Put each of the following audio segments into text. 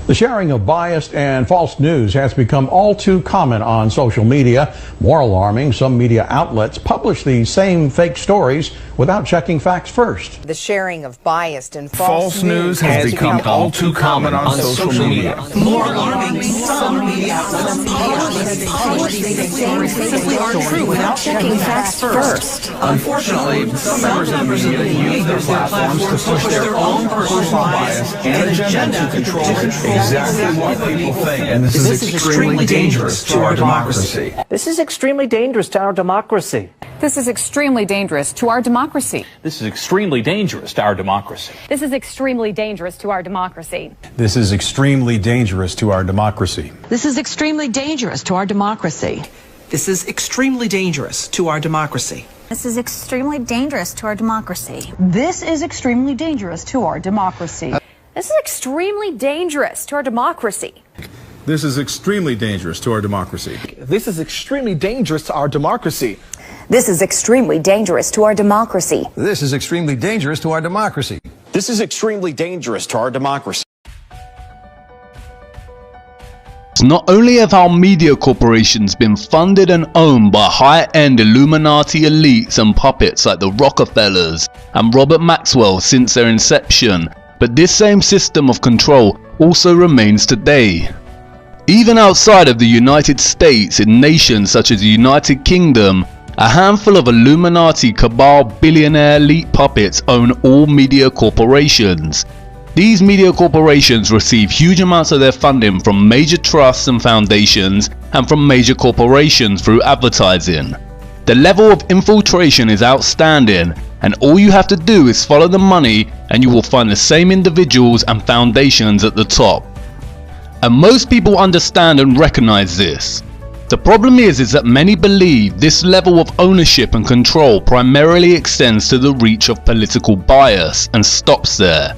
The sharing of biased and false news has become all too common on social media. More alarming, some media outlets publish these same fake stories without checking facts first. The sharing of biased and false news has become all too common on social media. More alarming, some media outlets publish these same fake stories without checking facts first. Unfortunately, some members of the media use their platforms to push their own personal bias and agenda to control exactly what people think, and this is extremely dangerous to our democracy. This is extremely dangerous to our democracy. This is extremely dangerous to our democracy. This is extremely dangerous to our democracy. This is extremely dangerous to our democracy. This is extremely dangerous to our democracy. This is extremely dangerous to our democracy. This is extremely dangerous to our democracy. This is extremely dangerous to our democracy. This is extremely dangerous to our democracy. This is extremely dangerous to our democracy. This is extremely dangerous to our democracy. This is extremely dangerous to our democracy. This is extremely dangerous to our democracy. This is extremely dangerous to our democracy. This is extremely dangerous to our democracy. Not only have our media corporations been funded and owned by high-end Illuminati elites and puppets like the Rockefellers and Robert Maxwell since their inception, but this same system of control also remains today. Even outside of the United States, in nations such as the United Kingdom, a handful of Illuminati cabal billionaire elite puppets own all media corporations. These media corporations receive huge amounts of their funding from major trusts and foundations and from major corporations through advertising. The level of infiltration is outstanding, and all you have to do is follow the money and you will find the same individuals and foundations at the top. And most people understand and recognize this. The problem is that many believe this level of ownership and control primarily extends to the reach of political bias and stops there.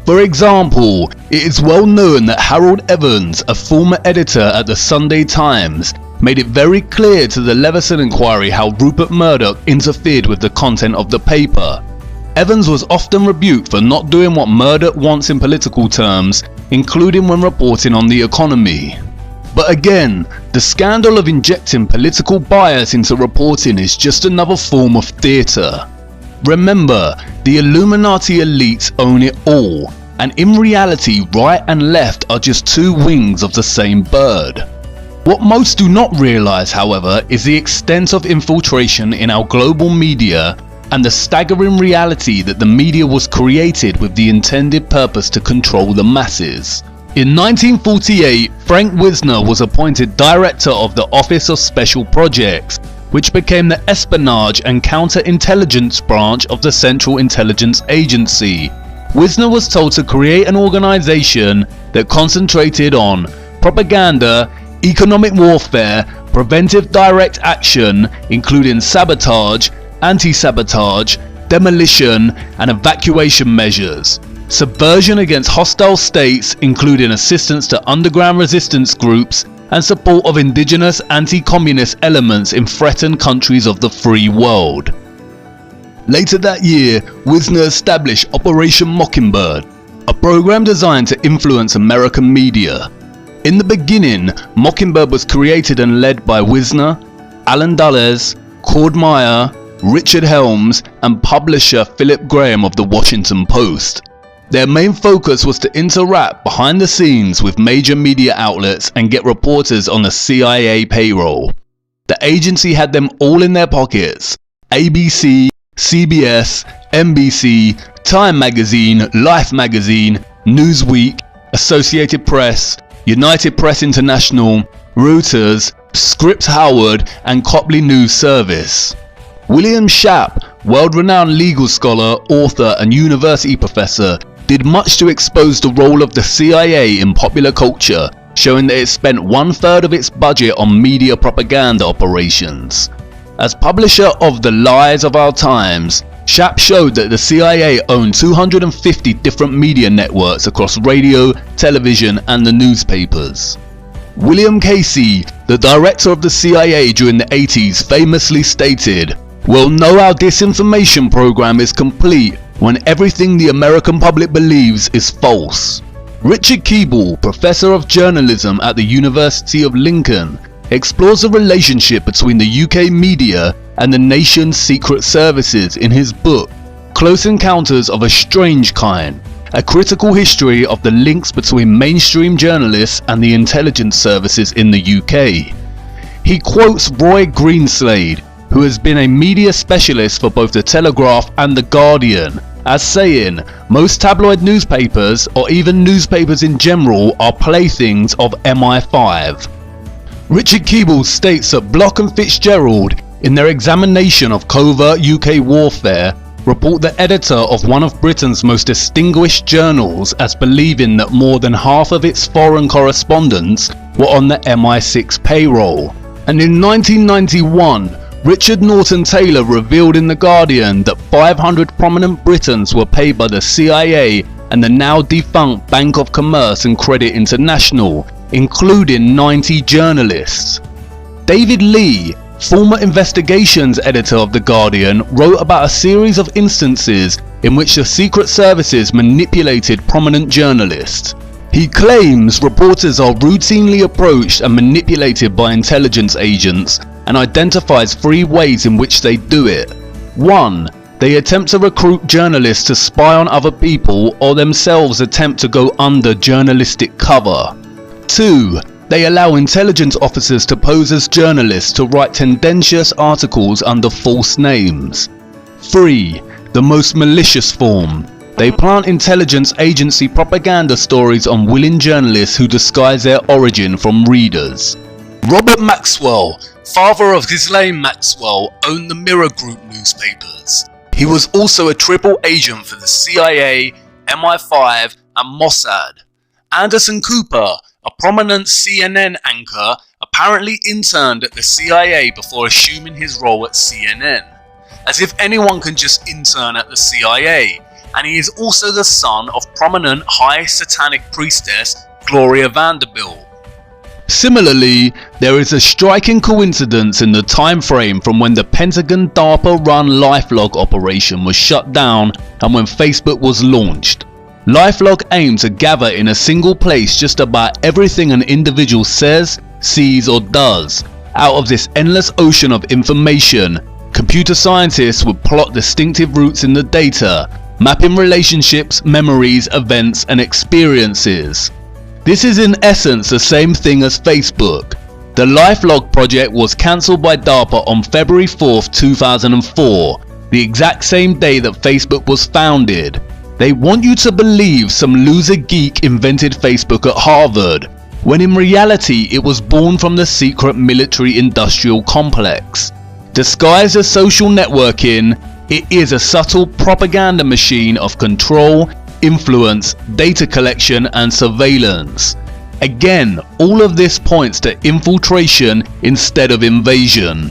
For example, it is well known that Harold Evans, a former editor at the Sunday Times, made it very clear to the Leveson inquiry how Rupert Murdoch interfered with the content of the paper. Evans was often rebuked for not doing what Murdoch wants in political terms, including when reporting on the economy. But again, the scandal of injecting political bias into reporting is just another form of theatre. Remember, the Illuminati elites own it all, and in reality right and left are just two wings of the same bird. What most do not realise, however, is the extent of infiltration in our global media and the staggering reality that the media was created with the intended purpose to control the masses. In 1948, Frank Wisner was appointed director of the Office of Special Projects, which became the espionage and counterintelligence branch of the Central Intelligence Agency. Wisner was told to create an organization that concentrated on propaganda, economic warfare, preventive direct action, including sabotage, anti-sabotage, demolition, and evacuation measures, subversion against hostile states, including assistance to underground resistance groups, and support of indigenous anti-communist elements in threatened countries of the free world. Later that year, Wisner established Operation Mockingbird, a program designed to influence American media. In the beginning, Mockingbird was created and led by Wisner, Alan Dulles, Cord Meyer, Richard Helms, and publisher Philip Graham of the Washington Post. Their main focus was to interact behind the scenes with major media outlets and get reporters on the CIA payroll. The agency had them all in their pockets: ABC, CBS, NBC, Time Magazine, Life Magazine, Newsweek, Associated Press, United Press International, Reuters, Scripps Howard, and Copley News Service. William Schaap, world-renowned legal scholar, author, and university professor, did much to expose the role of the CIA in popular culture, showing that it spent 1/3 of its budget on media propaganda operations. As publisher of The Lies of Our Times, Schaap showed that the CIA owned 250 different media networks across radio, television, and the newspapers. William Casey, the director of the CIA during the 80s, famously stated, "We'll know our disinformation program is complete when everything the American public believes is false." Richard Keeble, professor of journalism at the University of Lincoln, explores the relationship between the UK media and the nation's secret services in his book, Close Encounters of a Strange Kind, a critical history of the links between mainstream journalists and the intelligence services in the UK. He quotes Roy Greenslade, who has been a media specialist for both The Telegraph and The Guardian, as saying, most tabloid newspapers, or even newspapers in general, are playthings of MI5. Richard Keeble states that Block and Fitzgerald, in their examination of covert UK warfare, report the editor of one of Britain's most distinguished journals as believing that more than half of its foreign correspondents were on the MI6 payroll. And in 1991, Richard Norton Taylor revealed in The Guardian that 500 prominent Britons were paid by the CIA and the now defunct Bank of Commerce and Credit International, including 90 journalists. David Lee, former investigations editor of The Guardian, wrote about a series of instances in which the secret services manipulated prominent journalists. He claims reporters are routinely approached and manipulated by intelligence agents, and identifies 3 ways in which they do it. 1. They attempt to recruit journalists to spy on other people or themselves attempt to go under journalistic cover. 2. They allow intelligence officers to pose as journalists to write tendentious articles under false names. 3. The most malicious form. They plant intelligence agency propaganda stories on willing journalists who disguise their origin from readers. Robert Maxwell, father of Ghislaine Maxwell, owned the Mirror Group newspapers. He was also a triple agent for the CIA, MI5 and Mossad. Anderson Cooper, a prominent CNN anchor, apparently interned at the CIA before assuming his role at CNN. As if anyone can just intern at the CIA. And he is also the son of prominent high satanic priestess Gloria Vanderbilt. Similarly, there is a striking coincidence in the time frame from when the Pentagon DARPA-run LifeLog operation was shut down and when Facebook was launched. LifeLog aimed to gather in a single place just about everything an individual says, sees or does. Out of this endless ocean of information, computer scientists would plot distinctive routes in the data, mapping relationships, memories, events and experiences. This is in essence the same thing as Facebook. The LifeLog project was cancelled by DARPA on February 4th, 2004, the exact same day that Facebook was founded. They want you to believe some loser geek invented Facebook at Harvard, when in reality it was born from the secret military-industrial complex. Disguised as social networking, it is a subtle propaganda machine of control, influence, data collection and surveillance. Again, all of this points to infiltration instead of invasion.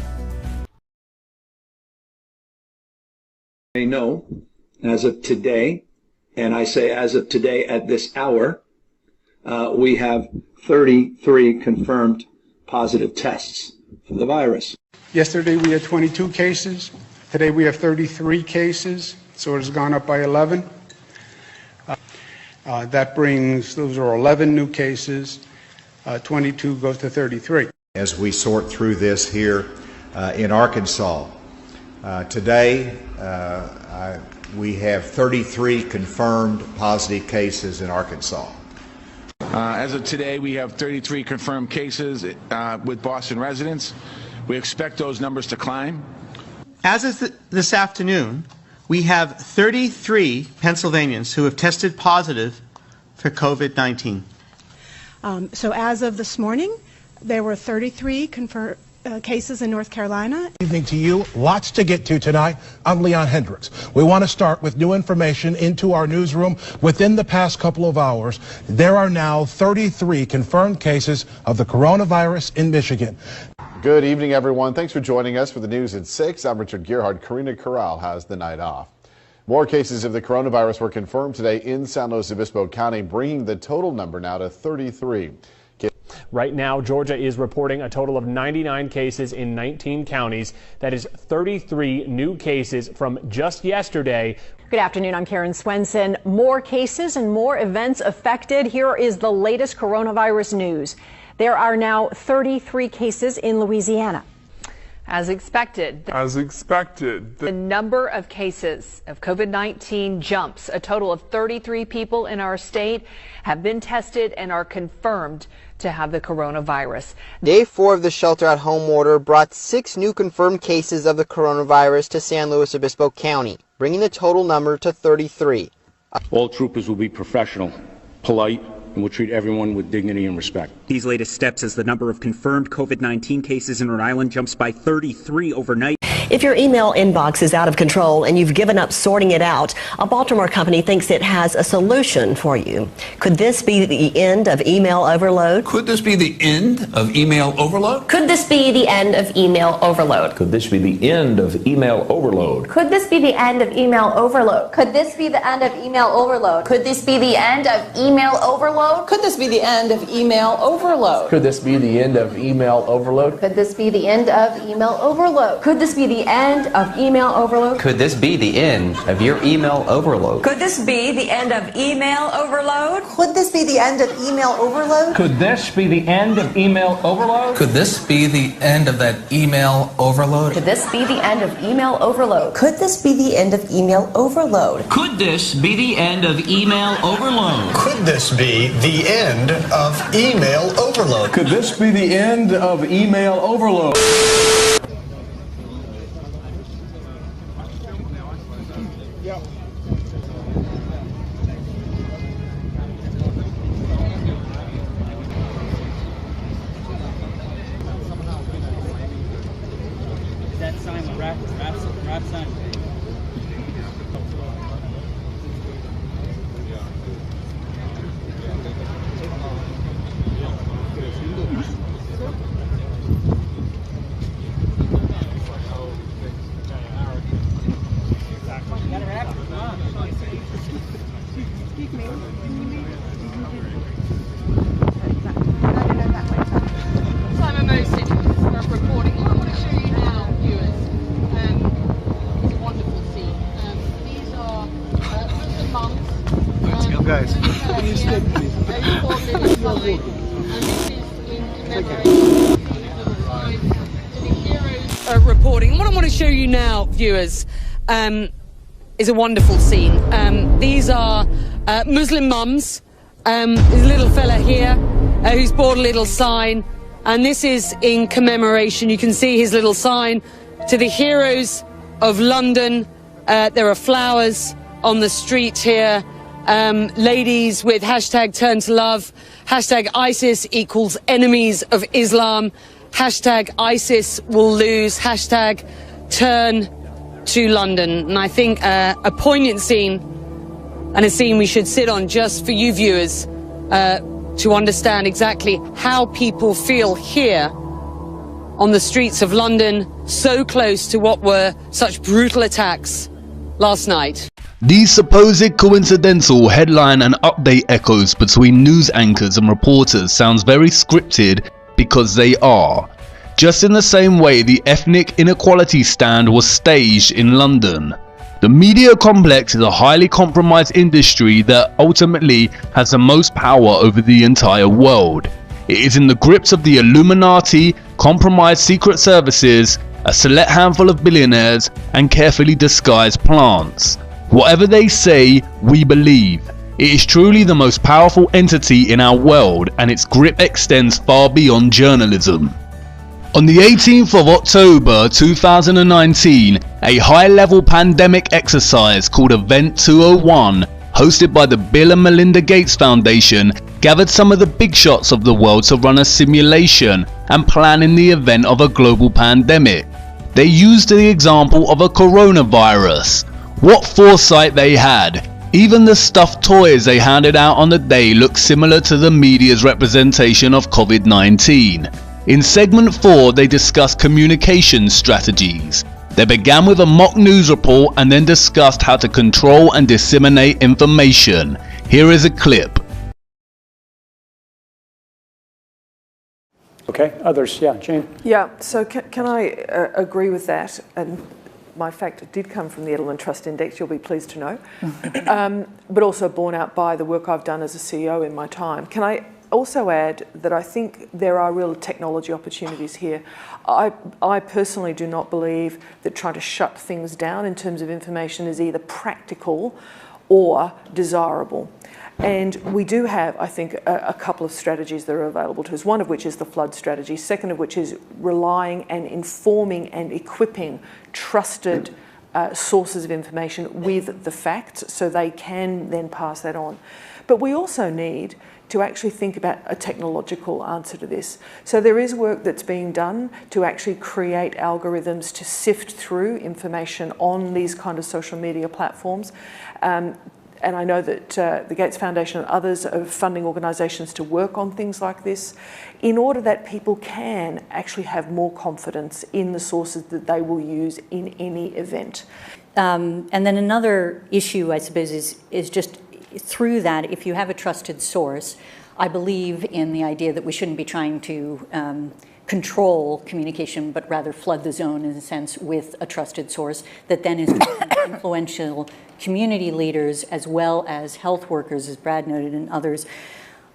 They know, as of today, and I say as of today at this hour, we have 33 confirmed positive tests for the virus. Yesterday we had 22 cases. Today we have 33 cases, so it has gone up by 11. That brings, those are 11 new cases. 22 goes to 33. As we sort through this here in Arkansas, today we have 33 confirmed positive cases in Arkansas. As of today, we have 33 confirmed cases with Boston residents. We expect those numbers to climb. As of this afternoon, we have 33 Pennsylvanians who have tested positive for COVID-19. So as of this morning, there were 33 confirmed cases in North Carolina. Evening to you. Lots to get to tonight. I'm Leon Hendricks. We want to start with new information into our newsroom. Within the past couple of hours, there are now 33 confirmed cases of the coronavirus in Michigan. Good evening, everyone. Thanks for joining us for the news at 6. I'm Richard Gearhart. Karina Corral has the night off. More cases of the coronavirus were confirmed today in San Luis Obispo County, bringing the total number now to 33. Right now, Georgia is reporting a total of 99 cases in 19 counties. That is 33 new cases from just yesterday. Good afternoon. I'm Karen Swenson. More cases and more events affected. Here is the latest coronavirus news. There are now 33 cases in Louisiana. As expected, the number of cases of COVID-19 jumps. A total of 33 people in our state have been tested and are confirmed to have the coronavirus. Day 4 of the shelter-at-home order brought 6 new confirmed cases of the coronavirus to San Luis Obispo County, bringing the total number to 33. All troopers will be professional, polite, and will treat everyone with dignity and respect. These latest steps as the number of confirmed COVID-19 cases in Rhode Island jumps by 33 overnight. If your email inbox is out of control and you've given up sorting it out, a Baltimore company thinks it has a solution for you. Could this be the end of email overload? Could this be the end of email overload? Could this be the end of email overload? Could this be the end of email overload? Could this be the end of email overload? Could this be the end of email overload? Could this be the end of email overload? Could this be the end of email overload? Could this be the end of email overload? Could this be the end of email overload? Could this be the end of email overload? Could this be the end of your email overload? Could this be the end of email overload? Could this be the end of email overload? Could this be the end of email overload? Could this be the end of that email overload? Could this be the end of email overload? Could this be the end of email overload? Could this be the end of email overload? Could this be the end of email overload? Could this be the end of email overload? That sign, the rap sign. Simon Moses reporting. What I want to show you now, viewers, is a wonderful scene. These are Muslim monks. Let's go, guys. Reporting. What I want to show you now, viewers, is a wonderful scene. These are Muslim mums. There's a little fella here who's bought a little sign, and this is in commemoration. You can see his little sign to the heroes of London. There are flowers on the street here. Ladies with hashtag turn to love, hashtag ISIS equals enemies of Islam, hashtag ISIS will lose, hashtag turn to London. And I think a poignant scene, and a scene we should sit on just for you viewers to understand exactly how people feel here on the streets of London, so close to what were such brutal attacks last night. These supposed coincidental headline and update echoes between news anchors and reporters sounds very scripted, because they are. Just in the same way the ethnic inequality stand was staged in London. The media complex is a highly compromised industry that ultimately has the most power over the entire world. It is in the grips of the Illuminati, compromised secret services, a select handful of billionaires, and carefully disguised plants. Whatever they say, we believe. It is truly the most powerful entity in our world, and its grip extends far beyond journalism. On the 18th of October 2019, a high-level pandemic exercise called Event 201, hosted by the Bill and Melinda Gates Foundation, gathered some of the big shots of the world to run a simulation and plan in the event of a global pandemic. They used the example of a coronavirus. What foresight they had! Even the stuffed toys they handed out on the day looked similar to the media's representation of COVID-19. In segment 4, they discussed communication strategies. They began with a mock news report and then discussed how to control and disseminate information. Here is a clip. Okay, others, yeah, Jane. Yeah, so can I agree with that? And my fact did come from the Edelman Trust Index, you'll be pleased to know, but also borne out by the work I've done as a CEO in my time. Can I also add that I think there are real technology opportunities here. I personally do not believe that trying to shut things down in terms of information is either practical or desirable. And we do have, I think, a couple of strategies that are available to us, one of which is the flood strategy, second of which is relying and informing and equipping trusted sources of information with the facts so they can then pass that on. But we also need to actually think about a technological answer to this. So there is work that's being done to actually create algorithms to sift through information on these kind of social media platforms. And I know that the Gates Foundation and others are funding organisations to work on things like this in order that people can actually have more confidence in the sources that they will use in any event. And then another issue, I suppose, is just through that, if you have a trusted source, I believe in the idea that we shouldn't be trying to control communication, but rather flood the zone in a sense with a trusted source that then is influential community leaders as well as health workers, as Brad noted, and others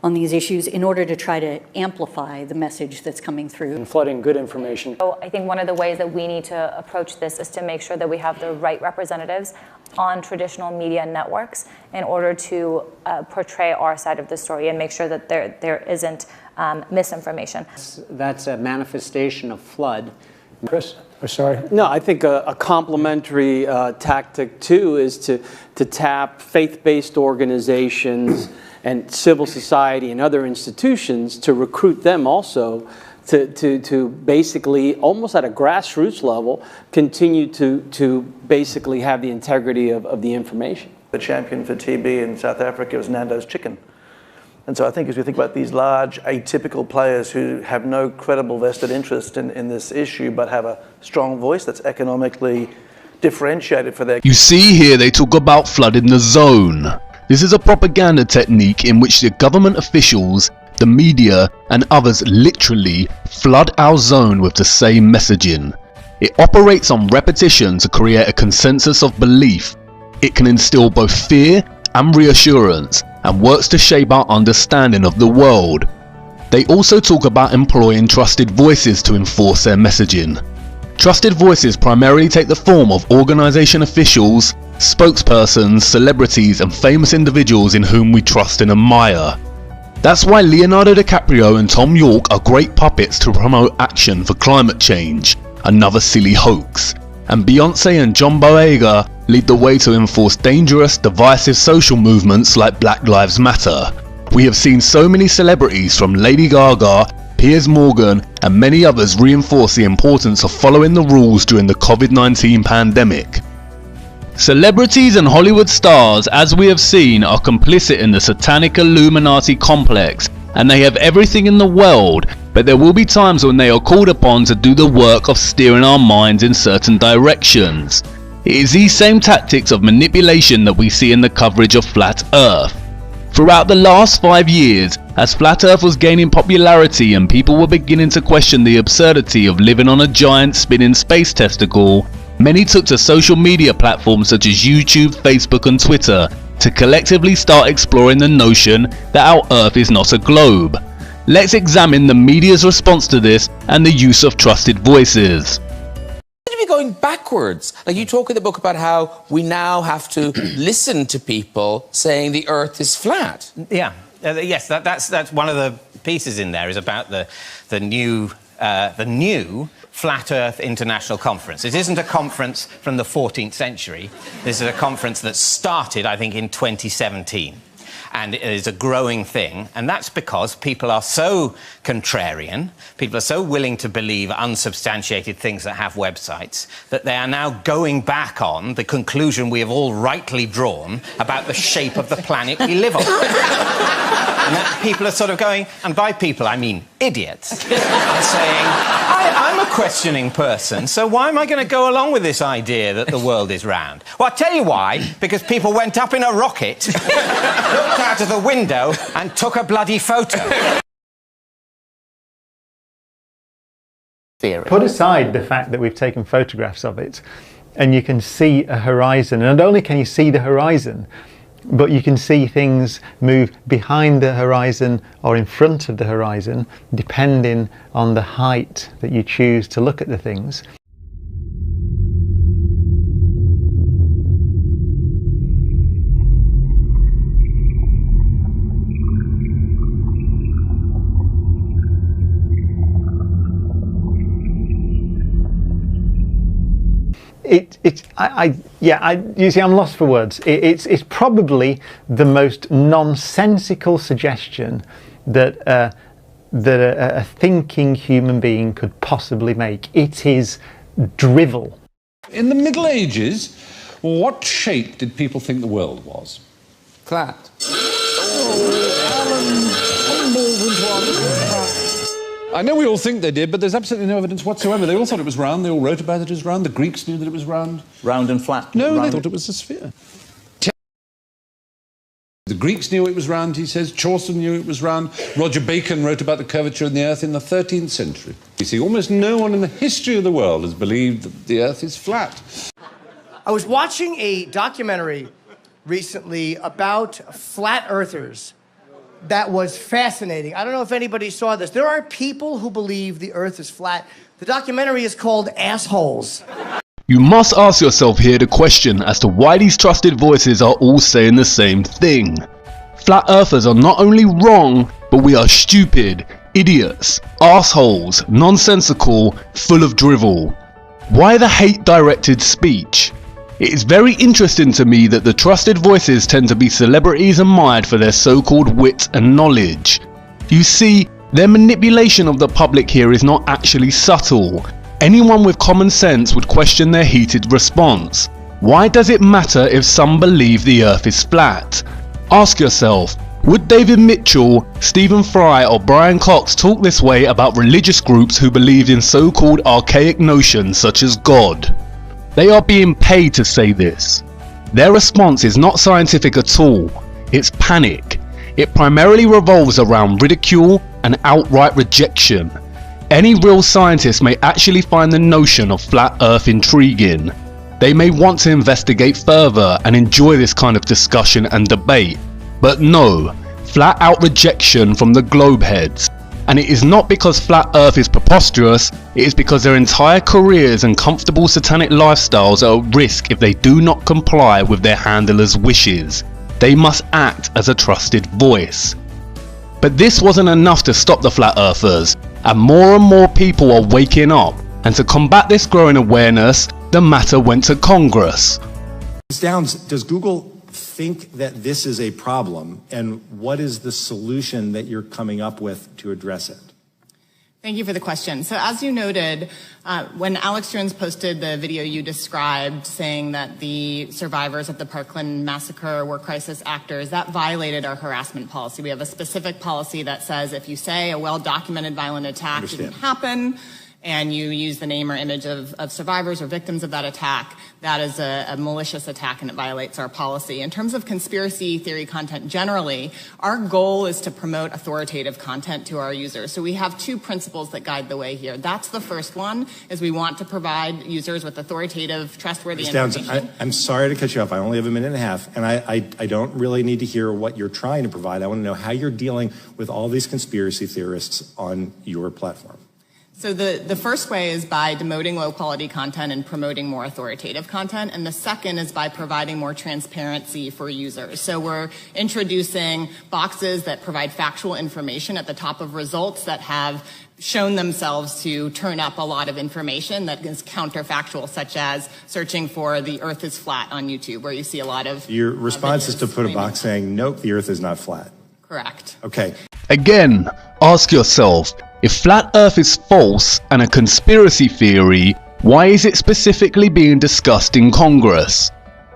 on these issues in order to try to amplify the message that's coming through. And flooding good information. So I think one of the ways that we need to approach this is to make sure that we have the right representatives on traditional media networks in order to portray our side of the story and make sure that there isn't misinformation. That's a manifestation of flood. Chris? Oh, sorry. No, I think a complementary tactic too is to tap faith-based organizations and civil society and other institutions to recruit them also to basically, almost at a grassroots level, continue to basically have the integrity of the information. The champion for TB in South Africa was Nando's Chicken. And so I think as we think about these large atypical players who have no credible vested interest in this issue but have a strong voice that's economically differentiated for their... You see here they talk about flooding the zone. This is a propaganda technique in which the government officials, the media and others literally flood our zone with the same messaging. It operates on repetition to create a consensus of belief. It can instill both fear and reassurance and works to shape our understanding of the world. They also talk about employing trusted voices to enforce their messaging. Trusted voices primarily take the form of organization officials, spokespersons, celebrities and famous individuals in whom we trust and admire. That's why Leonardo DiCaprio and Tom York are great puppets to promote action for climate change, another silly hoax. And Beyonce and John Boyega lead the way to enforce dangerous, divisive social movements like Black Lives Matter. We have seen so many celebrities from Lady Gaga, Piers Morgan and many others reinforce the importance of following the rules during the COVID-19 pandemic. Celebrities and Hollywood stars, as we have seen, are complicit in the satanic Illuminati complex, and they have everything in the world, but there will be times when they are called upon to do the work of steering our minds in certain directions. It is these same tactics of manipulation that we see in the coverage of Flat Earth. Throughout the last 5 years, as Flat Earth was gaining popularity and people were beginning to question the absurdity of living on a giant spinning space testicle, many took to social media platforms such as YouTube, Facebook and Twitter to collectively start exploring the notion that our Earth is not a globe. Let's examine the media's response to this and the use of trusted voices. To be going backwards. Like you talk in the book about how we now have to listen to people saying the Earth is flat. Yeah, yes, that's one of the pieces in there is about the new Flat Earth International Conference. It isn't a conference from the 14th century. This is a conference that started, I think, in 2017. And it is a growing thing, and that's because people are so contrarian, people are so willing to believe unsubstantiated things that have websites, that they are now going back on the conclusion we have all rightly drawn about the shape of the planet we live on. And that people are sort of going, and by people I mean idiots, and saying, I'm a questioning person, so why am I going to go along with this idea that the world is round? Well, I'll tell you why, because people went up in a rocket, looked out of the window and took a bloody photo. theory. Put aside the fact that we've taken photographs of it and you can see a horizon, and not only can you see the horizon, but you can see things move behind the horizon or in front of the horizon, depending on the height that you choose to look at the things. You see, I'm lost for words. It's probably the most nonsensical suggestion that a thinking human being could possibly make. It is drivel. In the Middle Ages, what shape did people think the world was? Flat. I know we all think they did, but there's absolutely no evidence whatsoever. They all thought it was round. They all wrote about it as round. The Greeks knew that it was round. Round and flat? No, round. they thought it was a sphere. The Greeks knew it was round, he says. Chaucer knew it was round. Roger Bacon wrote about the curvature of the Earth in the 13th century. You see, almost no one in the history of the world has believed that the Earth is flat. I was watching a documentary recently about flat earthers that was fascinating. I don't know if anybody saw this. There are people who believe the Earth is flat. The documentary is called Assholes. You must ask yourself here the question as to why these trusted voices are all saying the same thing. Flat earthers are not only wrong, but we are stupid, idiots, assholes, nonsensical, full of drivel. Why the hate-directed speech? It is very interesting to me that the trusted voices tend to be celebrities admired for their so-called wit and knowledge. You see, their manipulation of the public here is not actually subtle. Anyone with common sense would question their heated response. Why does it matter if some believe the Earth is flat? Ask yourself, would David Mitchell, Stephen Fry or Brian Cox talk this way about religious groups who believed in so-called archaic notions such as God? They are being paid to say this. Their response is not scientific at all, it's panic. It primarily revolves around ridicule and outright rejection. Any real scientist may actually find the notion of flat Earth intriguing. They may want to investigate further and enjoy this kind of discussion and debate. But no, flat out rejection from the globe heads. And it is not because flat Earth is preposterous, it is because their entire careers and comfortable satanic lifestyles are at risk if they do not comply with their handlers' wishes. They must act as a trusted voice. But this wasn't enough to stop the flat earthers, and more people are waking up, and to combat this growing awareness, the matter went to Congress. Ms. Downs, does Google think that this is a problem, and what is the solution that you're coming up with to address it? Thank you for the question. So as you noted, when Alex Jones posted the video you described saying that the survivors of the Parkland massacre were crisis actors, that violated our harassment policy. We have a specific policy that says if you say a well-documented violent attack didn't happen, and you use the name or image of survivors or victims of that attack, that is a malicious attack and it violates our policy. In terms of conspiracy theory content generally, our goal is to promote authoritative content to our users. So we have two principles that guide the way here. That's the first one, is we want to provide users with authoritative, trustworthy information. Downs, I'm sorry to cut you off. I only have a minute and a half, and I don't really need to hear what you're trying to provide. I want to know how you're dealing with all these conspiracy theorists on your platform. So the first way is by demoting low-quality content and promoting more authoritative content, and the second is by providing more transparency for users. So we're introducing boxes that provide factual information at the top of results that have shown themselves to turn up a lot of information that is counterfactual, such as searching for the Earth is flat on YouTube, where you see a lot of... Your response is to put a box saying, nope, the Earth is not flat. Correct. Okay. Again, ask yourself, if flat Earth is false and a conspiracy theory, why is it specifically being discussed in Congress?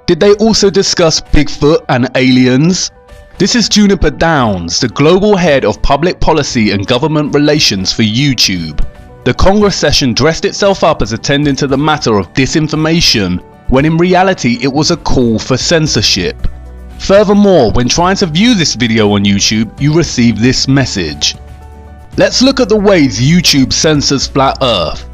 Did they also discuss Bigfoot and aliens? This is Juniper Downs, the global head of public policy and government relations for YouTube. The Congress session dressed itself up as attending to the matter of disinformation, when in reality it was a call for censorship. Furthermore, when trying to view this video on YouTube, you receive this message. Let's look at the ways YouTube censors flat Earth.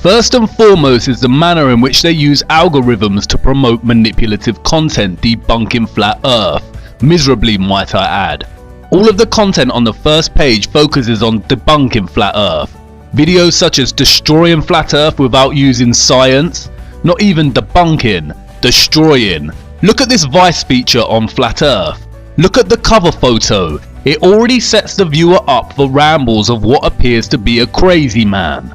First and foremost is the manner in which they use algorithms to promote manipulative content debunking flat earth, miserably might I add. All of the content on the first page focuses on debunking flat earth. Videos such as destroying flat earth without using science, not even debunking, destroying. Look at this Vice feature on flat earth. Look at the cover photo. It already sets the viewer up for rambles of what appears to be a crazy man.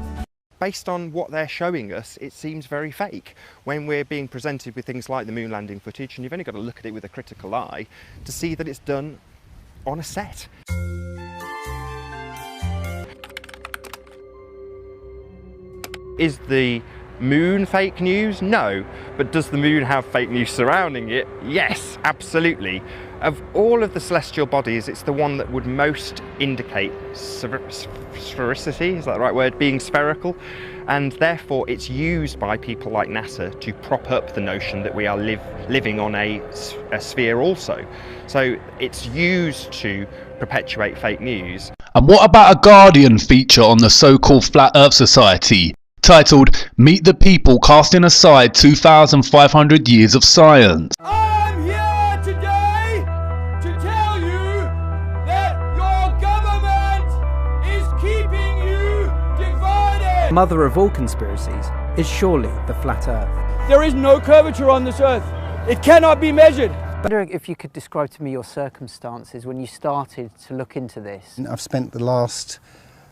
Based on what they're showing us, it seems very fake when we're being presented with things like the moon landing footage, and you've only got to look at it with a critical eye to see that it's done on a set. Is the moon fake news? No. But does the moon have fake news surrounding it? Yes, absolutely. Of all of the celestial bodies, it's the one that would most indicate sphericity, is that the right word, being spherical, and therefore it's used by people like NASA to prop up the notion that we are living on a sphere also. So it's used to perpetuate fake news. And what about a Guardian feature on the so-called Flat Earth Society, titled "Meet the People Casting Aside 2,500 Years of Science"? I'm here today to tell you that your government is keeping you divided. Mother of all conspiracies is surely the flat earth. There is no curvature on this earth. It cannot be measured. I'm wondering if you could describe to me your circumstances when you started to look into this. I've spent the last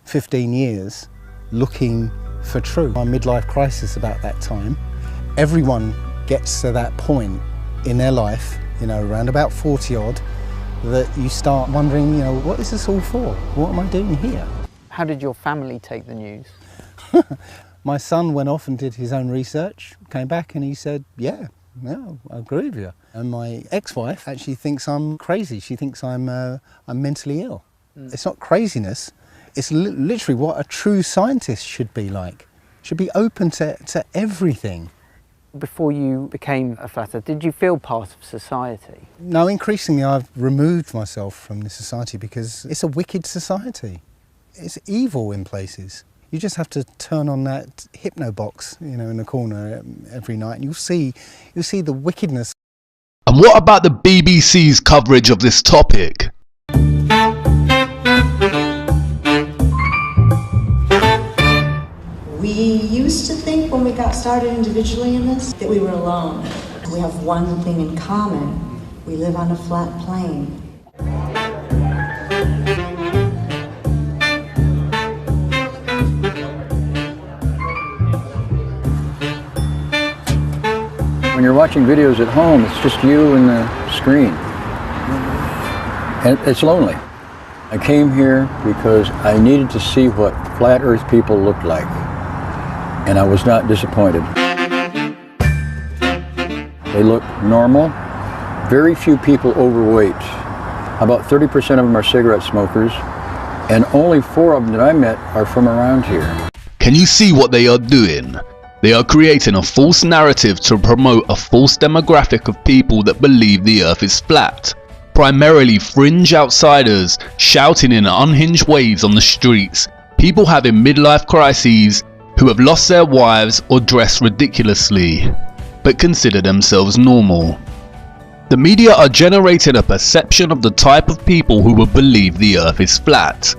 15 years looking for truth. My midlife crisis about that time. Everyone gets to that point in their life, you know, around about 40 odd, that you start wondering, you know, what is this all for? What am I doing here? How did your family take the news? My son went off and did his own research, came back and he said, yeah, I agree with you. And my ex-wife actually thinks I'm crazy. She thinks I'm mentally ill. It's not craziness. It's literally what a true scientist should be like. Should be open to everything. Before you became a flat earther, did you feel part of society? No, increasingly I've removed myself from the society because it's a wicked society. It's evil in places. You just have to turn on that hypno box, you know, in the corner every night, and you'll see the wickedness. And what about the BBC's coverage of this topic? We used to think when we got started individually in this that we were alone. We have one thing in common. We live on a flat plane. When you're watching videos at home, it's just you and the screen. And it's lonely. I came here because I needed to see what flat earth people looked like. And I was not disappointed. They look normal. Very few people overweight. About 30% of them are cigarette smokers. And only 4 of them that I met are from around here. Can you see what they are doing? They are creating a false narrative to promote a false demographic of people that believe the earth is flat. Primarily fringe outsiders shouting in unhinged ways on the streets, people having midlife crises, who have lost their wives or dress ridiculously, but consider themselves normal. The media are generating a perception of the type of people who will believe the earth is flat,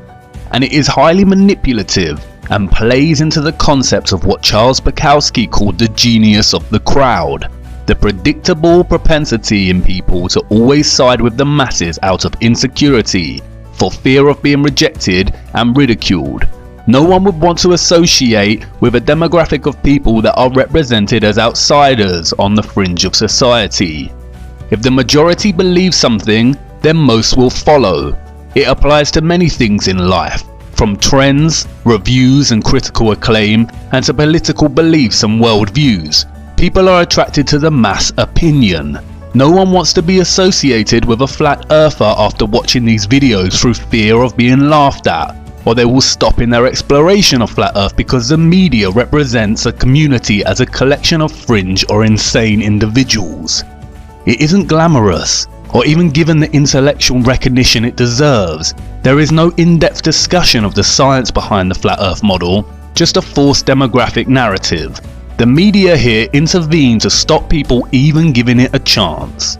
and it is highly manipulative and plays into the concept of what Charles Bukowski called the genius of the crowd, the predictable propensity in people to always side with the masses out of insecurity, for fear of being rejected and ridiculed. No one would want to associate with a demographic of people that are represented as outsiders on the fringe of society. If the majority believe something, then most will follow. It applies to many things in life, from trends, reviews and critical acclaim, and to political beliefs and worldviews. People are attracted to the mass opinion. No one wants to be associated with a flat earther after watching these videos through fear of being laughed at, or they will stop in their exploration of flat earth because the media represents a community as a collection of fringe or insane individuals. It isn't glamorous, or even given the intellectual recognition it deserves. There is no in-depth discussion of the science behind the flat earth model, just a forced demographic narrative. The media here intervene to stop people even giving it a chance.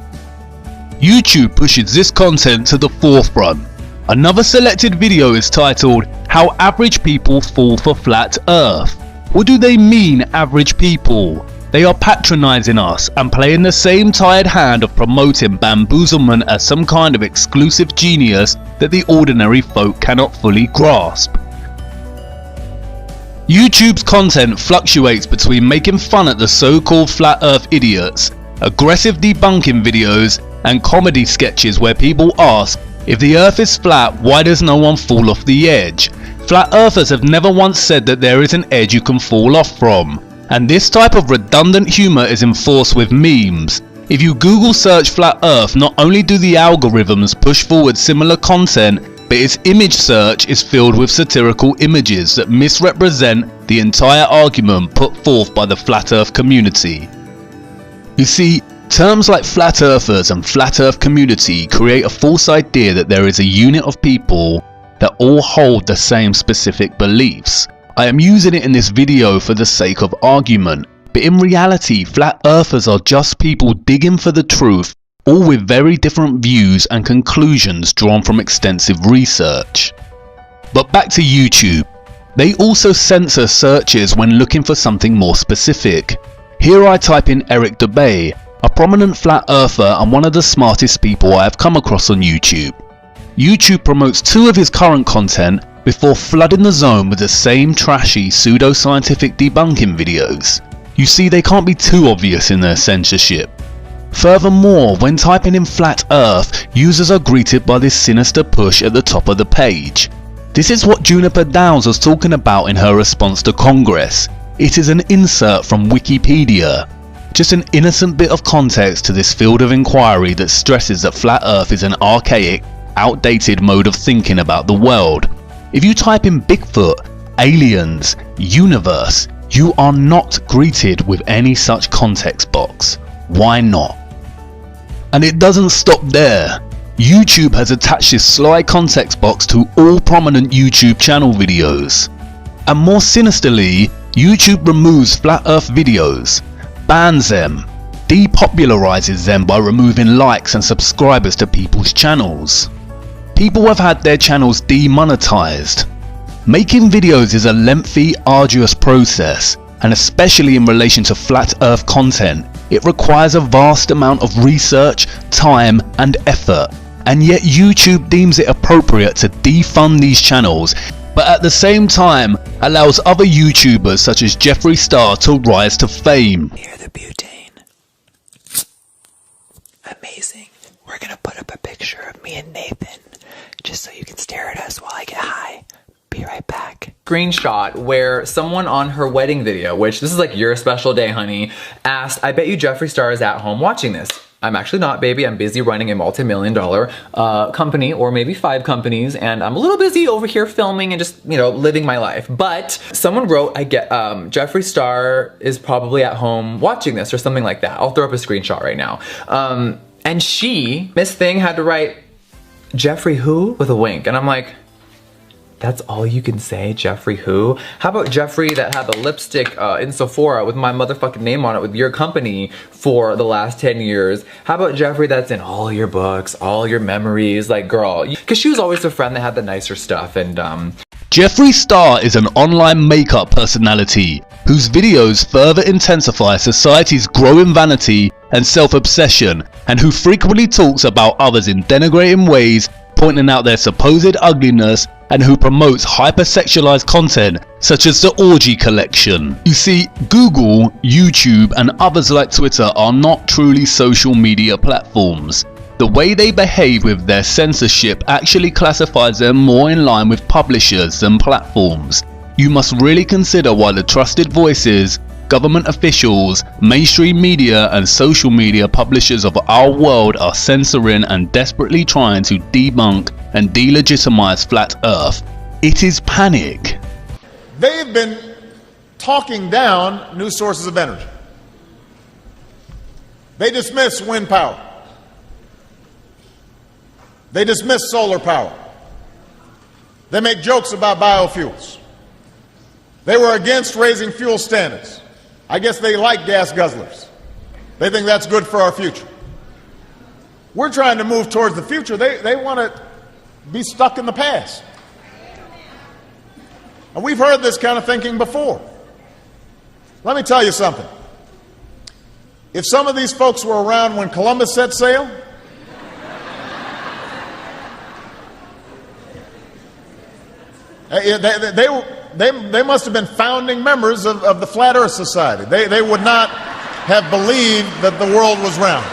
YouTube pushes this content to the forefront. Another selected video is titled, "How Average People Fall for Flat Earth." What do they mean, average people? They are patronizing us and playing the same tired hand of promoting bamboozlement as some kind of exclusive genius that the ordinary folk cannot fully grasp. YouTube's content fluctuates between making fun at the so-called flat earth idiots, aggressive debunking videos, and comedy sketches where people ask, if the earth is flat, why does no one fall off the edge? Flat earthers have never once said that there is an edge you can fall off from. And this type of redundant humour is enforced with memes. If you Google search flat earth, not only do the algorithms push forward similar content, but its image search is filled with satirical images that misrepresent the entire argument put forth by the flat earth community. You see, terms like flat earthers and flat earth community create a false idea that there is a unit of people that all hold the same specific beliefs. I am using it in this video for the sake of argument, but in reality flat earthers are just people digging for the truth, all with very different views and conclusions drawn from extensive research. But back to YouTube. They also censor searches when looking for something more specific. Here I type in Eric Dubay, a prominent flat earther and one of the smartest people I have come across on YouTube. YouTube promotes 2 of his current content before flooding the zone with the same trashy pseudo-scientific debunking videos. You see, they can't be too obvious in their censorship. Furthermore, when typing in flat earth, users are greeted by this sinister push at the top of the page. This is what Juniper Downs was talking about in her response to Congress. It is an insert from Wikipedia. Just an innocent bit of context to this field of inquiry that stresses that flat earth is an archaic, outdated mode of thinking about the world. If you type in Bigfoot, aliens, universe, you are not greeted with any such context box. Why not? And it doesn't stop there. YouTube has attached this sly context box to all prominent YouTube channel videos. And more sinisterly, YouTube removes flat earth videos, bans them, depopularizes them by removing likes and subscribers to people's channels. People have had their channels demonetized. Making videos is a lengthy, arduous process, and especially in relation to flat earth content, it requires a vast amount of research, time and effort, and yet YouTube deems it appropriate to defund these channels, but at the same time allows other YouTubers such as Jeffree Star to rise to fame. Near the butane. Amazing. We're gonna put up a picture of me and Nathan, just so you can stare at us while I get high. Be right back. Screenshot where someone on her wedding video, which this is like your special day, honey, asked, I bet you Jeffree Star is at home watching this. I'm actually not, baby. I'm busy running a multi-million-dollar company, or maybe 5 companies, and I'm a little busy over here filming and just, you know, living my life. But someone wrote, I get Jeffree Star is probably at home watching this, or something like that. I'll throw up a screenshot right now. And she, Miss Thing, had to write Jeffree who with a wink, and I'm like, that's all you can say, Jeffree who? How about Jeffree that had the lipstick in Sephora with my motherfucking name on it with your company for the last 10 years? How about Jeffree that's in all your books, all your memories? Like, girl, because she was always the friend that had the nicer stuff. And Jeffree Star is an online makeup personality whose videos further intensify society's growing vanity and self-obsession, and who frequently talks about others in denigrating ways, pointing out their supposed ugliness, and who promotes hypersexualized content such as the Orgy Collection. You see, Google, YouTube and others like Twitter are not truly social media platforms. The way they behave with their censorship actually classifies them more in line with publishers than platforms. You must really consider why the trusted voices, government officials, mainstream media and social media publishers of our world are censoring and desperately trying to debunk and delegitimize flat earth. It is panic. They've been talking down new sources of energy. They dismiss wind power. They dismiss solar power. They make jokes about biofuels. They were against raising fuel standards. I guess they like gas guzzlers. They think that's good for our future. We're trying to move towards the future. They want to be stuck in the past. And we've heard this kind of thinking before. Let me tell you something. If some of these folks were around when Columbus set sail, they must have been founding members of the Flat Earth Society. They would not have believed that the world was round.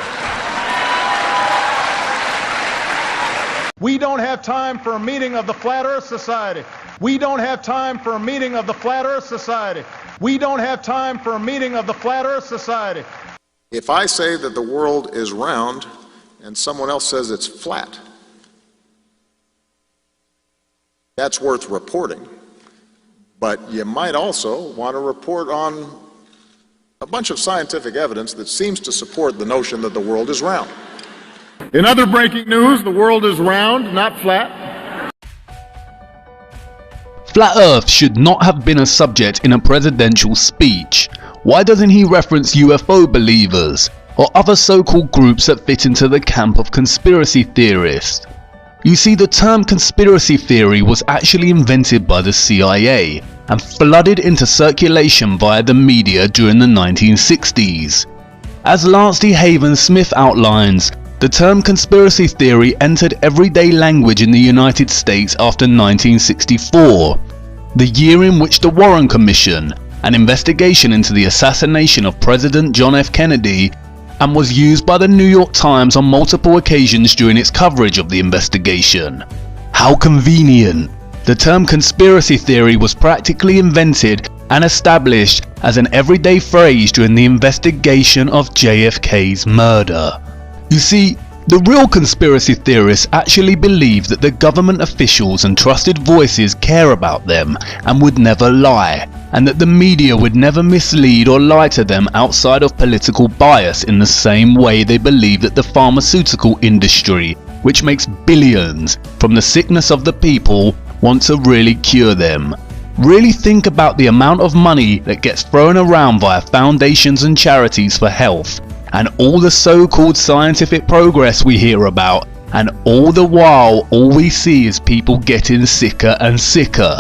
We don't have time for a meeting of the Flat Earth Society. We don't have time for a meeting of the Flat Earth Society. We don't have time for a meeting of the Flat Earth Society. If I say that the world is round and someone else says it's flat, that's worth reporting. But you might also want to report on a bunch of scientific evidence that seems to support the notion that the world is round. In other breaking news, the world is round, not flat. Flat Earth should not have been a subject in a presidential speech. Why doesn't he reference UFO believers or other so-called groups that fit into the camp of conspiracy theorists? You see, the term conspiracy theory was actually invented by the CIA and flooded into circulation via the media during the 1960s. As Lance D. Haven Smith outlines, the term conspiracy theory entered everyday language in the United States after 1964, the year in which the Warren Commission, an investigation into the assassination of President John F. Kennedy, and was used by the New York Times on multiple occasions during its coverage of the investigation. How convenient! The term conspiracy theory was practically invented and established as an everyday phrase during the investigation of JFK's murder. You see, the real conspiracy theorists actually believe that the government officials and trusted voices care about them and would never lie, and that the media would never mislead or lie to them outside of political bias, in the same way they believe that the pharmaceutical industry, which makes billions from the sickness of the people, want to really cure them. Really think about the amount of money that gets thrown around via foundations and charities for health, and all the so-called scientific progress we hear about, and all the while all we see is people getting sicker and sicker.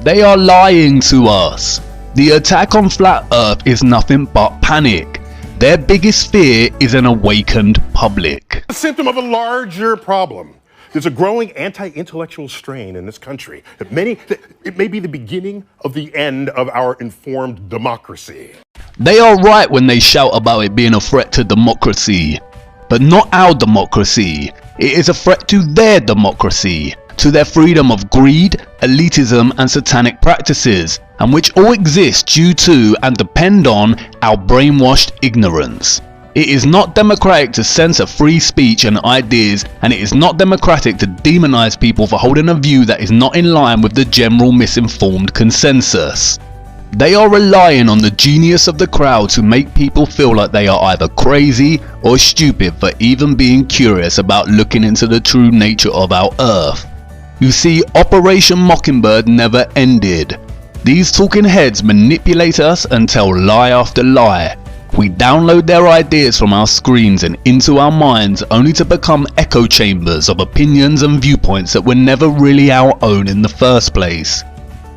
They are lying to us. The attack on Flat Earth is nothing but panic. Their biggest fear is an awakened public. A symptom of a larger problem. There's a growing anti-intellectual strain in this country. It may be the beginning of the end of our informed democracy. They are right when they shout about it being a threat to democracy. But not our democracy. It is a threat to their democracy, to their freedom of greed, elitism and satanic practices, and which all exist due to and depend on our brainwashed ignorance. It is not democratic to censor free speech and ideas, and it is not democratic to demonize people for holding a view that is not in line with the general misinformed consensus. They are relying on the genius of the crowd to make people feel like they are either crazy or stupid for even being curious about looking into the true nature of our Earth. You see, Operation Mockingbird never ended. These talking heads manipulate us and tell lie after lie. We download their ideas from our screens and into our minds, only to become echo chambers of opinions and viewpoints that were never really our own in the first place.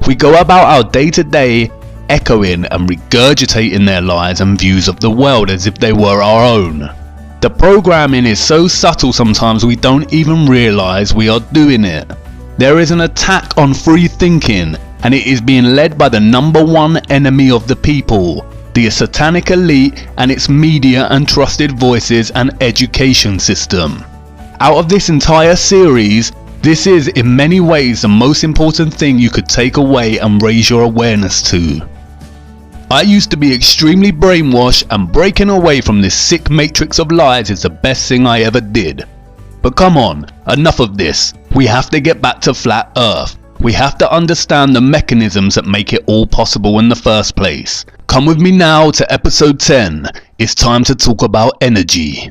We go about our day-to-day echoing and regurgitating their lies and views of the world as if they were our own. The programming is so subtle sometimes we don't even realise we are doing it. There is an attack on free thinking, and it is being led by the #1 enemy of the people, the satanic elite and its media and trusted voices and education system. Out of this entire series, this is in many ways the most important thing you could take away and raise your awareness to. I used to be extremely brainwashed, and breaking away from this sick matrix of lies is the best thing I ever did. But come on, enough of this. We have to get back to Flat Earth. We have to understand the mechanisms that make it all possible in the first place. Come with me now to episode 10. It's time to talk about energy.